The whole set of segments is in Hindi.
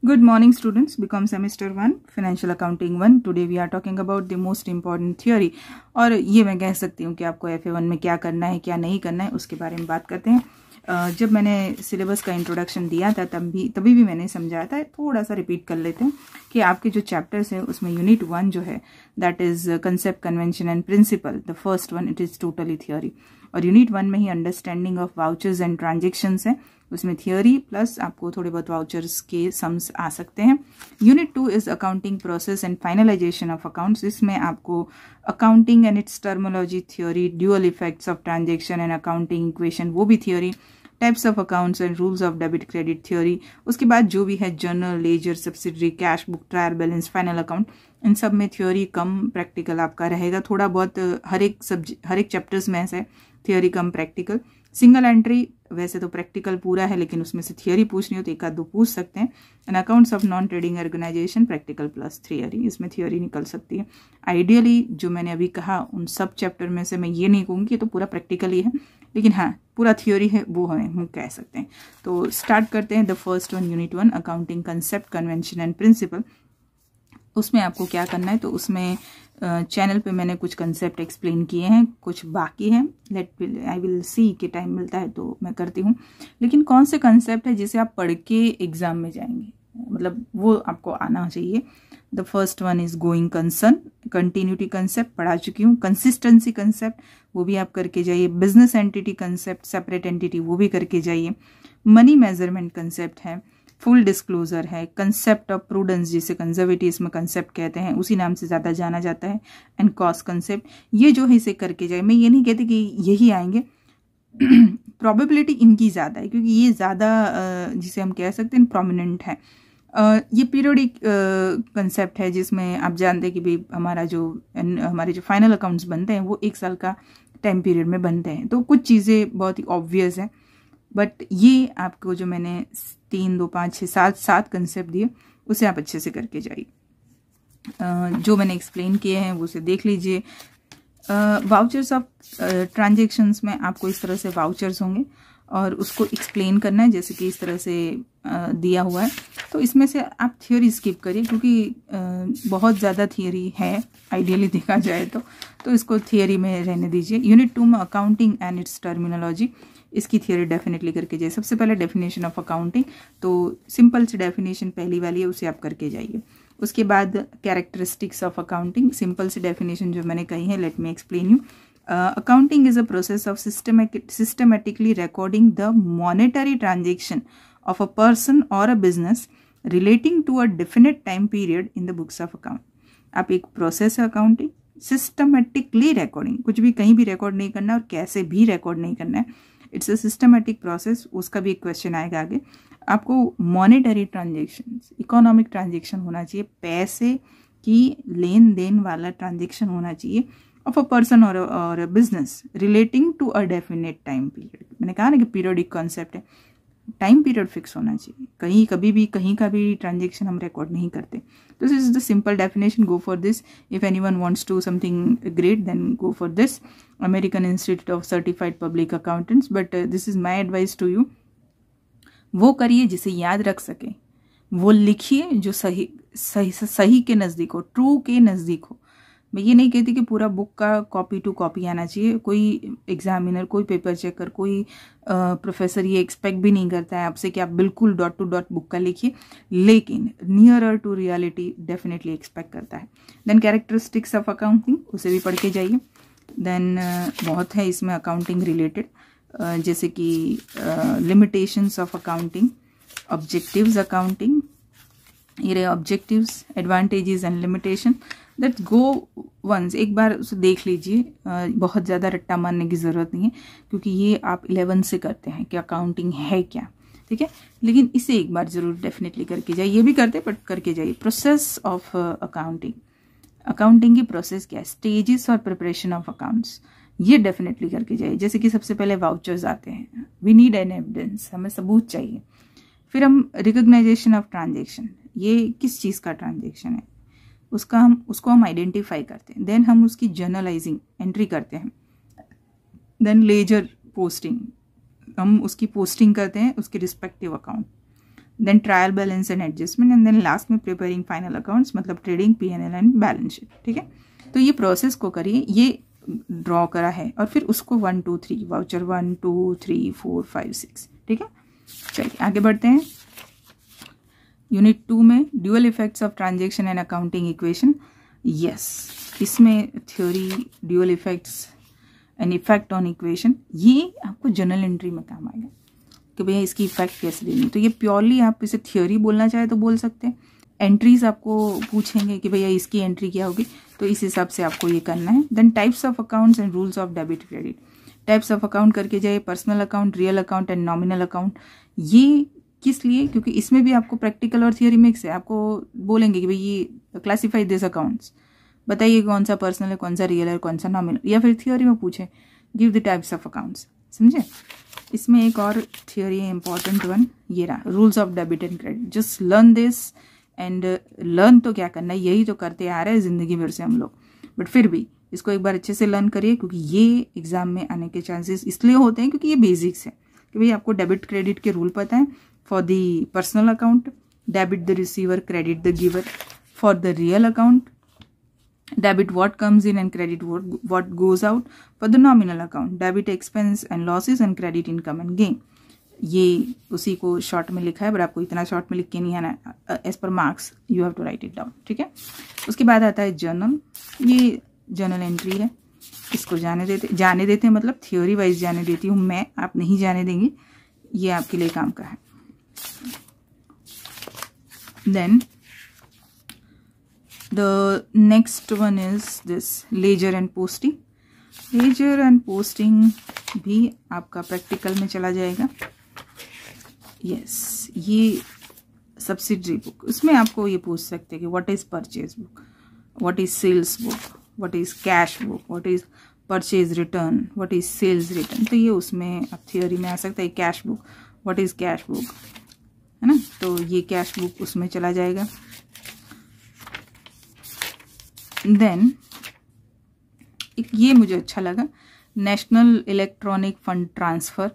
Good morning students, become semester 1 financial accounting 1. Today we are talking about the most important theory और ये मैं कह सकती हूँ कि आपको FA1 में क्या करना है क्या नहीं करना है उसके बारे में बात करते हैं। जब मैंने सिलेबस का इंट्रोडक्शन दिया था तभी भी मैंने समझाया था, थोड़ा सा रिपीट कर लेते हैं कि आपके जो चैप्टर्स है उसमें यूनिट 1 जो है that is concept convention and principle, the first one it is totally theory, और यूनिट 1 में ही understanding of vouchers and transactions है, उसमें थियोरी प्लस आपको थोड़े बहुत वाउचर्स के सम्स आ सकते हैं। Unit 2 is accounting process and finalization of accounts, इसमें आपको accounting and its terminology theory, dual effects of transaction and accounting equation वो भी theory, types of accounts and rules of debit credit theory, उसके बाद जो भी है journal, ledger, subsidiary, cash book, trial balance, final account, इन सब में थ्योरी कम प्रैक्टिकल आपका रहेगा। थोड़ा बहुत हर एक चैप्टर्स में ऐसे थियोरी कम प्रैक्टिकल। सिंगल एंट्री वैसे तो प्रैक्टिकल पूरा है लेकिन उसमें से थियोरी पूछनी हो तो एक आध दो पूछ सकते हैं। And accounts of non trading organization practical plus theory, इसमें थियोरी निकल सकती है। आइडियली जो मैंने अभी कहा उन सब चैप्टर में से मैं ये नहीं कहूँगी तो पूरा प्रैक्टिकल ही है, लेकिन हाँ पूरा थियोरी है वो हम कह सकते हैं। तो स्टार्ट करते हैं the first one, unit 1 accounting concept convention and principle. उसमें आपको क्या करना है, तो उसमें चैनल पे मैंने कुछ कंसेप्ट एक्सप्लेन किए हैं, कुछ बाकी हैं, आई विल सी कि टाइम मिलता है तो मैं करती हूँ। लेकिन कौन से कंसेप्ट है जिसे आप पढ़ के एग्जाम में जाएंगे, मतलब वो आपको आना चाहिए। The first one is going concern, continuity concept पढ़ा चुकी हूँ, कंसिस्टेंसी कंसेप्ट वो भी आप करके जाइए, business entity concept, separate entity वो भी करके जाइए, मनी मेजरमेंट कंसेप्ट है, फुल डिस्क्लोजर है, कंसेप्ट ऑफ प्रूडेंस जिसे कंजर्वेटिव में कंसेप्ट कहते हैं उसी नाम से ज़्यादा जाना जाता है, एंड कॉस्ट कंसेप्ट, ये जो है इसे करके जाए। मैं ये नहीं कहती कि यही आएंगे, प्रोबेबिलिटी इनकी ज़्यादा है क्योंकि ये ज़्यादा जिसे हम कह सकते हैं प्रोमिनेंट है। ये पीरियोडिक कंसेप्ट है जिसमें आप जानते हैं कि भाई हमारे जो फाइनल अकाउंट्स बनते हैं वो 1 साल का टाइम पीरियड में बनते हैं, तो कुछ चीज़ें बहुत ही ऑब्वियस हैं, बट ये आपको जो मैंने 3, 2, 5, 6, 7 कंसेप्ट दिए उसे आप अच्छे से करके जाइए। जो मैंने एक्सप्लेन किए हैं वो उसे देख लीजिए। वाउचर्स ऑफ ट्रांजेक्शन्स में आपको इस तरह से वाउचर्स होंगे और उसको एक्सप्लेन करना है जैसे कि इस तरह से दिया हुआ है। तो इसमें से आप थियोरी स्किप करिए क्योंकि बहुत ज़्यादा थियोरी है आइडियली देखा जाए तो इसको थियोरी में रहने दीजिए। यूनिट 2 में अकाउंटिंग एंड इट्स टर्मिनोलॉजी, इसकी थियोरी डेफिनेटली करके जाइए। सबसे पहले डेफिनेशन ऑफ अकाउंटिंग, तो सिंपल सी डेफिनेशन पहली वाली है उसे आप करके जाइए। उसके बाद कैरेक्टरिस्टिक्स ऑफ अकाउंटिंग, सिंपल सी डेफिनेशन जो मैंने कही है, let me explain you. Accounting is a process of systematically recording the monetary transaction of a person और a business relating to a definite time period in the books of account. आप एक प्रोसेस है अकाउंटिंग, सिस्टमेटिकली रिकॉर्डिंग, कुछ भी कहीं भी रिकॉर्ड नहीं करना और कैसे भी रिकॉर्ड नहीं करना है, इट्स अ सिस्टमेटिक प्रोसेस। उसका भी एक क्वेश्चन आएगा आगे। आपको मॉनेटरी ट्रांजेक्शन, इकोनॉमिक ट्रांजेक्शन होना चाहिए, पैसे की लेन देन वाला ट्रांजेक्शन होना चाहिए ऑफ अ पर्सन और a business relating to a definite time period. मैंने कहा ना कि पीरियोडिक कॉन्सेप्ट है, टाइम पीरियड फिक्स होना चाहिए, कहीं का भी ट्रांजेक्शन हम रिकॉर्ड नहीं करते। तो this is the simple definition, go for this. If anyone wants to something great then go for this, American Institute of Certified Public Accountants, but this is my advice to you. वो करिए जिसे याद रख सके, वो लिखिए जो सही के नज़दीक हो, ट्रू के नज़दीक हो। मैं ये नहीं कहती कि पूरा बुक का कॉपी टू कॉपी आना चाहिए, कोई एग्जामिनर, कोई पेपर चेकर, कोई प्रोफेसर ये एक्सपेक्ट भी नहीं करता है आपसे कि आप बिल्कुल डॉट टू डॉट बुक का लिखिए, लेकिन nearer to reality definitely expect करता है। देन कैरेक्टरिस्टिक्स ऑफ अकाउंटिंग, उसे भी पढ़ के जाइए। देन बहुत है इसमें अकाउंटिंग रिलेटेड, जैसे कि limitations of accounting, objectives accounting, ये रहे objectives, advantages and limitation. Let's go once, एक बार उसे देख लीजिए, बहुत ज़्यादा रट्टा मारने की ज़रूरत नहीं है क्योंकि ये आप 11 से करते हैं कि अकाउंटिंग है क्या, ठीक है, लेकिन इसे एक बार ज़रूर डेफिनेटली करके जाइए। ये भी करते बट करके जाइए। प्रोसेस ऑफ अकाउंटिंग, अकाउंटिंग की प्रोसेस क्या है, स्टेजेस और प्रिपरेशन ऑफ अकाउंट्स, ये डेफिनेटली करके जाइए। जैसे कि सबसे पहले वाउचर्स आते हैं, वी नीड एन एविडेंस, हमें सबूत चाहिए। फिर हम रिकॉग्नाइजेशन ऑफ ट्रांजेक्शन, ये किस चीज़ का ट्रांजेक्शन है उसको हम आइडेंटिफाई करते हैं। देन हम उसकी जर्नलाइजिंग एंट्री करते हैं। देन लेजर पोस्टिंग, हम उसकी पोस्टिंग करते हैं उसके respective account. Then trial balance and adjustment, and then last में प्रिपेयरिंग फाइनल अकाउंट्स, मतलब trading, P&L and balance sheet. ठीक है, तो ये प्रोसेस को करिए, ये ड्रॉ करा है और फिर उसको 1 2 3 वाउचर 1 2 3 4 5 6। ठीक है, चलिए आगे बढ़ते हैं। यूनिट 2 में dual effects of transaction and accounting equation. Yes, इसमें theory dual effects and effect on equation, ये आपको जर्नल एंट्री में काम आएगा कि भैया इसकी इफेक्ट कैसे देनी। तो ये प्योरली आप इसे थ्योरी बोलना चाहे तो बोल सकते हैं। एंट्रीज आपको पूछेंगे कि भैया इसकी एंट्री क्या होगी, तो इस हिसाब से आपको ये करना है। Then types of accounts and rules of debit credit. Types of account करके जाइए, personal account, real account and nominal account. ये किस लिए? क्योंकि इसमें भी आपको प्रैक्टिकल और थियोरी मिक्स है। आपको बोलेंगे कि भाई ये क्लासिफाई दिस अकाउंट्स, बताइए कौन सा पर्सनल है, कौन सा रियल है, कौन सा नॉमिनल, या फिर थियोरी में पूछे give the types of accounts. समझे? इसमें एक और थियोरी है इंपॉर्टेंट वन, ये रहा rules of debit and credit. Just learn this and learn तो क्या करना है, यही तो करते आ रहे हैं जिंदगी भर से हम लोग, बट फिर भी इसको एक बार अच्छे से लर्न करिए, क्योंकि ये एग्जाम में आने के चांसेस इसलिए होते हैं क्योंकि ये बेसिक्स है कि भाई आपको डेबिट क्रेडिट के रूल पता है। For the personal account, debit the receiver, credit the giver. For the real account, debit what comes in and credit what goes out. For the nominal account, debit expense and losses and credit income and gain. ये उसी को शॉर्ट में लिखा है, बट आपको इतना शॉर्ट में लिख के नहीं आना, as per marks you have to write it down. ठीक है, उसके बाद आता है जर्नल। ये जर्नल एंट्री है, इसको जाने देते हैं, मतलब थियोरी वाइज जाने देती हूँ मैं, आप नहीं जाने देंगे, ये आपके लिए काम का है। Then the next one is this ledger and posting. ledger and posting भी आपका प्रैक्टिकल में चला जाएगा। yes, ये सब्सिडरी बुक, उसमें आपको ये पूछ सकते हैं कि what is purchase book, what is sales book, what is cash book, what is purchase return, what is sales return. तो ये उसमें अब थियोरी में आ सकता है। Cash book, what is cash book, है ना, तो ये कैश बुक उसमें चला जाएगा। देन ये मुझे अच्छा लगा, national electronic fund transfer,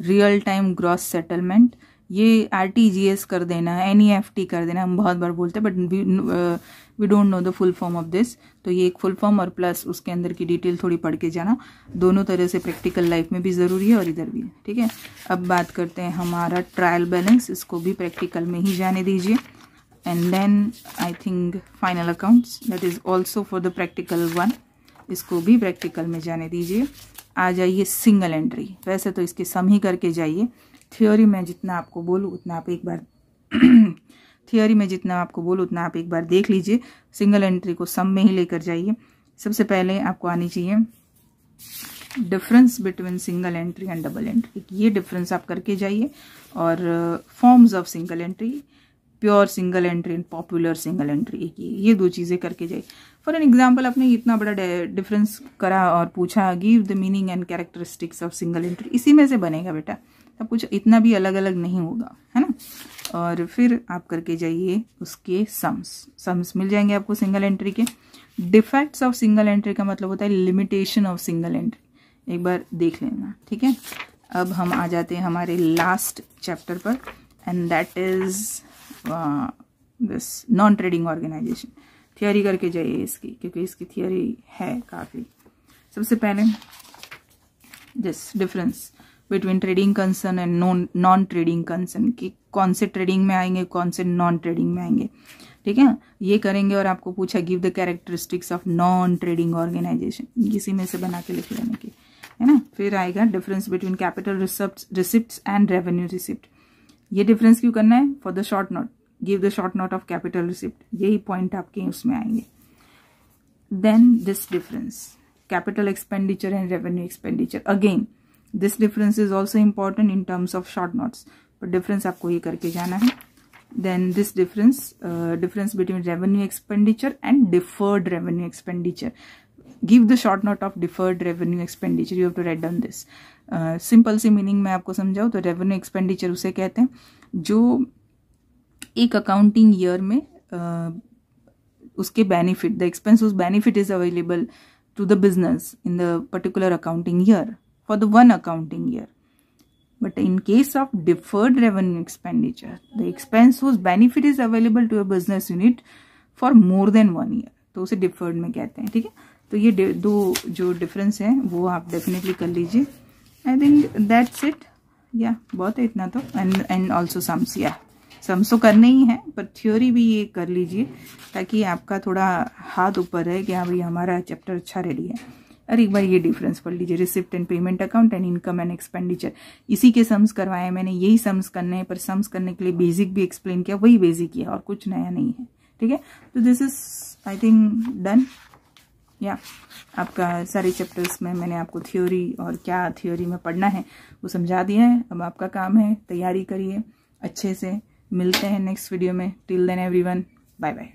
real time gross settlement. ये RTGS कर देना, NEFT कर देना, हम बहुत बार बोलते हैं, but we don't know the full form of this. तो ये एक फुल फॉर्म और प्लस उसके अंदर की डिटेल थोड़ी पढ़ के जाना, दोनों तरह से प्रैक्टिकल लाइफ में भी ज़रूरी है और इधर भी है। ठीक है, अब बात करते हैं हमारा ट्रायल बैलेंस, इसको भी प्रैक्टिकल में ही जाने दीजिए। And then I think final accounts, that is also for the practical one, इसको भी प्रैक्टिकल में जाने दीजिए। आ जाइए सिंगल एंट्री, वैसे तो इसके सम ही करके जाइए, थियोरी में जितना आपको बोलूँ उतना आप एक बार थियोरी में जितना आपको बोलूँ उतना आप एक बार देख लीजिए, सिंगल एंट्री को सम में ही लेकर जाइए। सबसे पहले आपको आनी चाहिए difference between single entry and double entry, ये डिफरेंस आप करके जाइए। और forms of single entry, pure single entry and popular single entry, ये दो चीज़ें करके जाइए। फॉर एन एग्जाम्पल, आपने इतना बड़ा डिफरेंस करा और पूछा give the meaning and characteristics of single entry, इसी में से बनेगा बेटा, सब कुछ इतना भी अलग अलग नहीं होगा, है ना। और फिर आप करके जाइए उसके सम्स मिल जाएंगे आपको सिंगल एंट्री के। डिफेक्ट्स ऑफ सिंगल एंट्री का मतलब होता है लिमिटेशन ऑफ सिंगल एंट्री, एक बार देख लेना। ठीक है, अब हम आ जाते हैं हमारे लास्ट चैप्टर पर, and that is this non trading organization. Theory करके जाइए इसकी, क्योंकि इसकी थियोरी है काफ़ी। सबसे पहले this difference between trading concern and non trading concern, कि कौन से ट्रेडिंग में आएंगे, कौन से नॉन ट्रेडिंग में आएंगे। ठीक है, ये करेंगे। और आपको पूछा give the characteristics of non trading organization, इसी में से बना के लिख लेने की, है ना। फिर आएगा difference between capital receipt and revenue receipt. ये डिफरेंस क्यों करना है? For the short note, give the short note of capital receipt, यही पॉइंट आपके उसमें आएंगे। Then this difference capital expenditure and revenue expenditure, again this difference is also important in terms of short notes, पर डिफरेंस आपको ये करके जाना है। Then this difference between revenue expenditure and deferred revenue expenditure, give the short note of deferred revenue expenditure, you have to write down this. Simple सी मीनिंग में आपको समझाऊँ तो रेवेन्यू एक्सपेंडिचर उसे कहते हैं जो एक अकाउंटिंग ईयर में उसके बेनिफिट, द एक्सपेंस उस benefit is available to the business in the particular accounting year for the one accounting year. But in case of deferred revenue expenditure, the expense whose benefit is available to a business unit for more than 1 year, तो उसे deferred में कहते हैं. ठीक है, तो ये दो जो डिफरेंस है वो आप डेफिनेटली कर लीजिए. I think that's it. या बहुत है इतना तो. And also sums. या सम्स तो करने ही है, पर थ्योरी भी ये कर लीजिए ताकि आपका थोड़ा हाथ ऊपर रहे कि हाँ भाई हमारा चैप्टर अच्छा रेडी है. और एक बार ये डिफरेंस पढ़ लीजिए. Receipt and payment account and income and expenditure, इसी के सम्स करवाए मैंने. यही सम्स करने हैं, पर सम्स करने के लिए बेसिक भी एक्सप्लेन किया, वही बेसिक ही है और कुछ नया नहीं है. ठीक है, तो this is I think done. या आपका सारे चैप्टर्स में मैंने आपको थ्योरी और क्या थ्योरी में पढ़ना है वो समझा दिया है. अब आपका काम है तैयारी करिए अच्छे से. मिलते हैं नेक्स्ट वीडियो में. Till then everyone, bye bye.